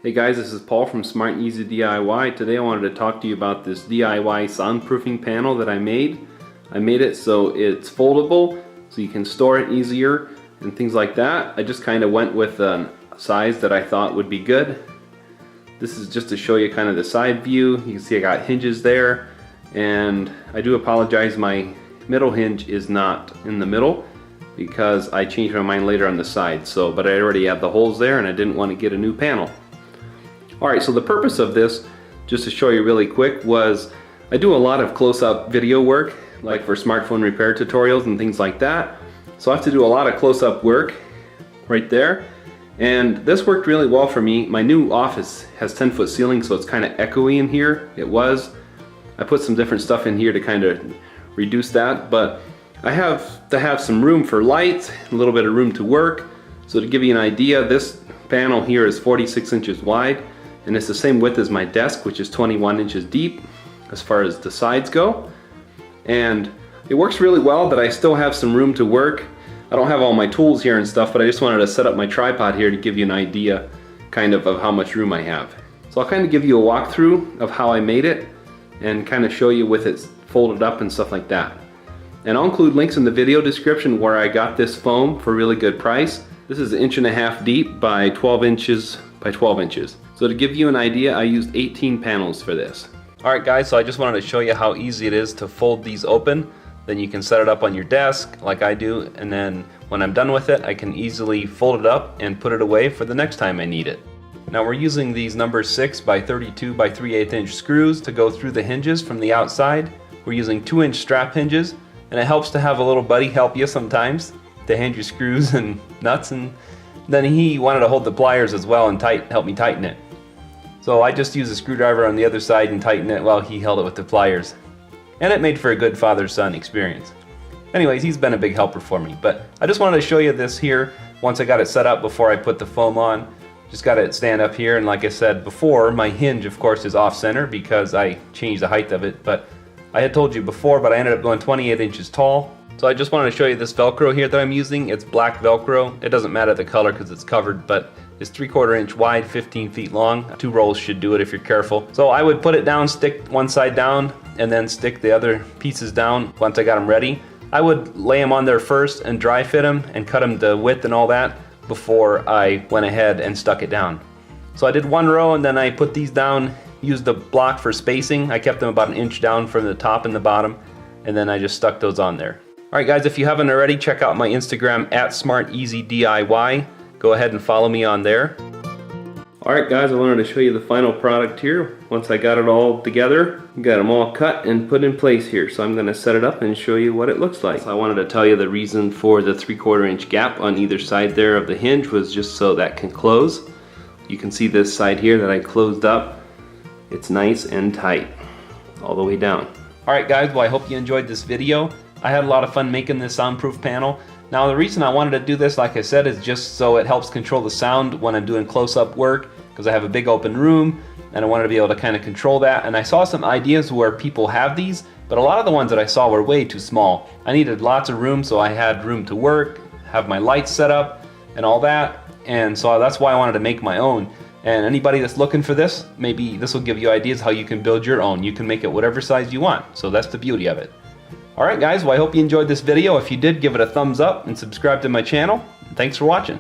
Hey guys, this is Paul from Smart and Easy DIY. Today I wanted to talk to you about this DIY soundproofing panel that I made. I made it so it's foldable, so you can store it easier and things like that. I just kind of went with a size that I thought would be good. This is just to show you kind of the side view. You can see I got hinges there, and I do apologize, my middle hinge is not in the middle because I changed my mind later on the side. But I already had the holes there and I didn't want to get a new panel. Alright, so the purpose of this, just to show you really quick, was I do a lot of close-up video work, like for smartphone repair tutorials and things like that. So I have to do a lot of close-up work right there. And this worked really well for me. My new office has 10-foot ceiling, so it's kind of echoey in here. It was. I put some different stuff in here to kind of reduce that, but I have to have some room for lights, a little bit of room to work. So to give you an idea, this panel here is 46 inches wide. And it's the same width as my desk, which is 21 inches deep as far as the sides go. And it works really well, but I still have some room to work. I don't have all my tools here and stuff, but I just wanted to set up my tripod here to give you an idea kind of how much room I have. So I'll kind of give you a walkthrough of how I made it and kind of show you with it folded up and stuff like that. And I'll include links in the video description where I got this foam for a really good price. This is 1.5 inches deep by 12 inches by 12 inches. So to give you an idea, I used 18 panels for this. Alright guys, so I just wanted to show you how easy it is to fold these open. Then you can set it up on your desk like I do, and then when I'm done with it, I can easily fold it up and put it away for the next time I need it. Now we're using these number 6 by 32 by 3/8 inch screws to go through the hinges from the outside. We're using 2-inch strap hinges, and it helps to have a little buddy help you sometimes to hand you screws and nuts, and then he wanted to hold the pliers as well and help me tighten it. So I just used a screwdriver on the other side and tightened it while he held it with the pliers. And it made for a good father-son experience. Anyways, he's been a big helper for me. But I just wanted to show you this here once I got it set up before I put the foam on. Just got it stand up here, and like I said before, my hinge of course is off center because I changed the height of it. But I had told you before, but I ended up going 28 inches tall. So I just wanted to show you this Velcro here that I'm using. It's black Velcro. It doesn't matter the color because it's covered, but it's 3/4 inch wide, 15 feet long. 2 rolls should do it if you're careful. So I would put it down, stick one side down, and then stick the other pieces down once I got them ready. I would lay them on there first and dry fit them and cut them to width and all that before I went ahead and stuck it down. So I did 1 row, and then I put these down, used the block for spacing. I kept them about 1 inch down from the top and the bottom, and then I just stuck those on there. Alright guys, if you haven't already, check out my Instagram at SmartEasyDIY. Go ahead and follow me on there. Alright guys, I wanted to show you the final product here. Once I got it all together, got them all cut and put in place here. So I'm going to set it up and show you what it looks like. So I wanted to tell you the reason for the 3/4 inch gap on either side there of the hinge was just so that can close. You can see this side here that I closed up. It's nice and tight all the way down. Alright guys, well I hope you enjoyed this video. I had a lot of fun making this soundproof panel. Now the reason I wanted to do this, like I said, is just so it helps control the sound when I'm doing close-up work, because I have a big open room and I wanted to be able to kind of control that. And I saw some ideas where people have these, but a lot of the ones that I saw were way too small. I needed lots of room, so I had room to work, have my lights set up and all that, and so that's why I wanted to make my own. And anybody that's looking for this, maybe this will give you ideas how you can build your own. You can make it whatever size you want, so that's the beauty of it. Alright guys, well I hope you enjoyed this video. If you did, give it a thumbs up and subscribe to my channel. Thanks for watching.